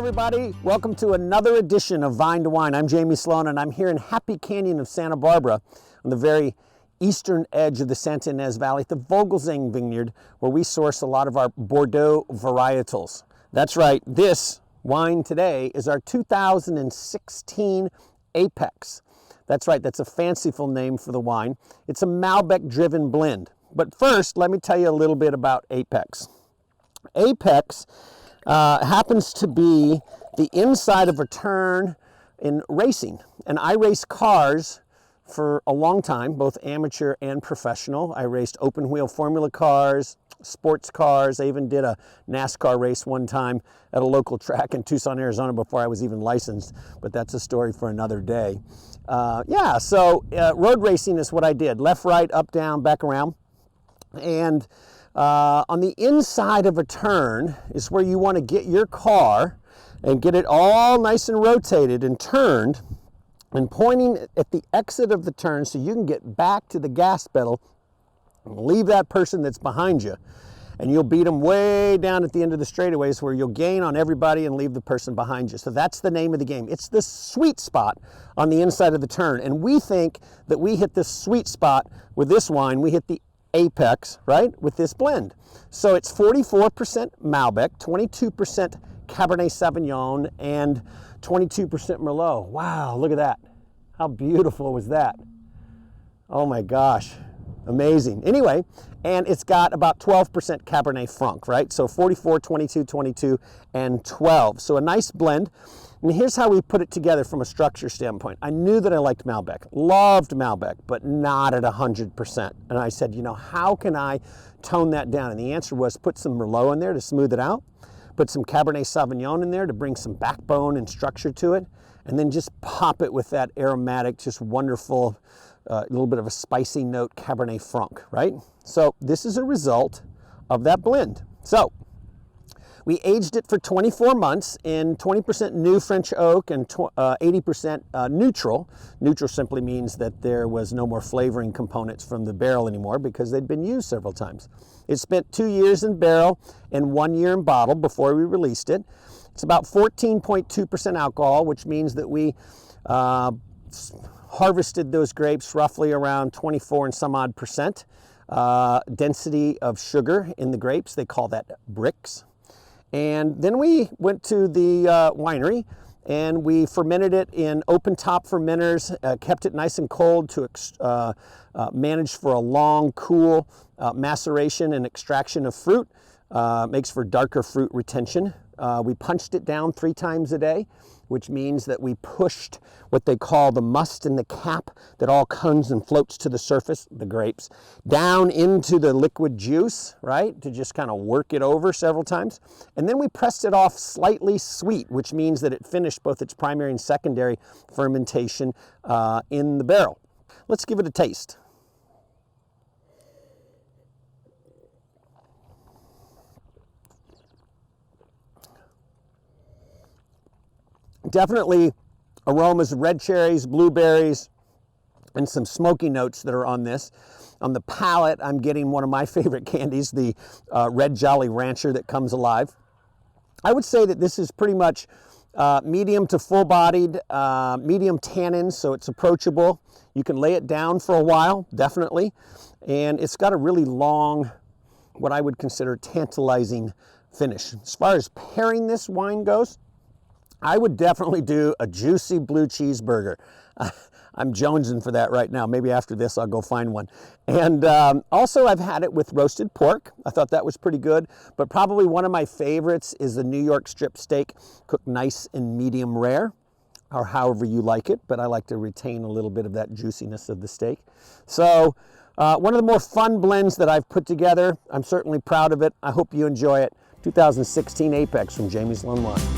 everybody. Welcome to another edition of Vine to Wine. I'm Jamie Slone, and I'm here in Happy Canyon of Santa Barbara on the very eastern edge of the Santa Ynez Valley at the Vogelzang Vineyard, where we source a lot of our Bordeaux varietals. That's right, this wine today is our 2016 Apex. That's right, that's a fanciful name for the wine. It's a Malbec-driven blend. But first, let me tell you a little bit about Apex. Apex happens to be the inside of a turn in racing. And I race cars for a long time, both amateur and professional. I raced open wheel formula cars, sports cars. I even did a NASCAR race one time at a local track in Tucson, Arizona before I was even licensed, but that's a story for another day. Road racing is what I did. Left, right, up, down, back around. And on the inside of a turn is where you want to get your car and get it all nice and rotated and turned and pointing at the exit of the turn so you can get back to the gas pedal and leave that person that's behind you. And you'll beat them way down at the end of the straightaways where you'll gain on everybody and leave the person behind you. So that's the name of the game. It's the sweet spot on the inside of the turn. And we think that we hit this sweet spot with this wine. We hit the Apex, right, with this blend. So it's 44% Malbec, 22% Cabernet Sauvignon, and 22% Merlot. Wow, look at that. How beautiful was that? Oh my gosh, amazing. Anyway, and it's got about 12% Cabernet Franc, right? So 44, 22, 22, and 12. So a nice blend. And here's how we put it together from a structure standpoint. I knew that I liked Malbec, loved Malbec, but not at 100%. And I said, you know, how can I tone that down? And the answer was put some Merlot in there to smooth it out, put some Cabernet Sauvignon in there to bring some backbone and structure to it, and then just pop it with that aromatic, just wonderful, little bit of a spicy note Cabernet Franc, right? So this is a result of that blend. So we aged it for 24 months in 20% new French oak and 80% neutral. Neutral simply means that there was no more flavoring components from the barrel anymore because they'd been used several times. It spent 2 years in barrel and 1 year in bottle before we released it. It's about 14.2% alcohol, which means that we harvested those grapes roughly around 24 and some odd percent. Density of sugar in the grapes, they call that bricks. And then we went to the winery and we fermented it in open top fermenters, kept it nice and cold to manage for a long, cool maceration and extraction of fruit. Makes for darker fruit retention. We punched it down 3 times a day, which means that we pushed what they call the must in the cap that all comes and floats to the surface, the grapes, down into the liquid juice, right, to just kind of work it over several times. And then we pressed it off slightly sweet, which means that it finished both its primary and secondary fermentation in the barrel. Let's give it a taste. Definitely aromas of red cherries, blueberries, and some smoky notes that are on this. On the palate, I'm getting one of my favorite candies, the Red Jolly Rancher that comes alive. I would say that this is pretty much medium to full-bodied, medium tannins, so it's approachable. You can lay it down for a while, definitely. And it's got a really long, what I would consider tantalizing finish. As far as pairing this wine goes, I would definitely do a juicy blue cheeseburger. I'm jonesing for that right now. Maybe after this I'll go find one. And also I've had it with roasted pork. I thought that was pretty good. But probably one of my favorites is the New York strip steak, cooked nice and medium rare, or however you like it. But I like to retain a little bit of that juiciness of the steak. So one of the more fun blends that I've put together. I'm certainly proud of it. I hope you enjoy it. 2016 Apex from Jamie Slone Wines.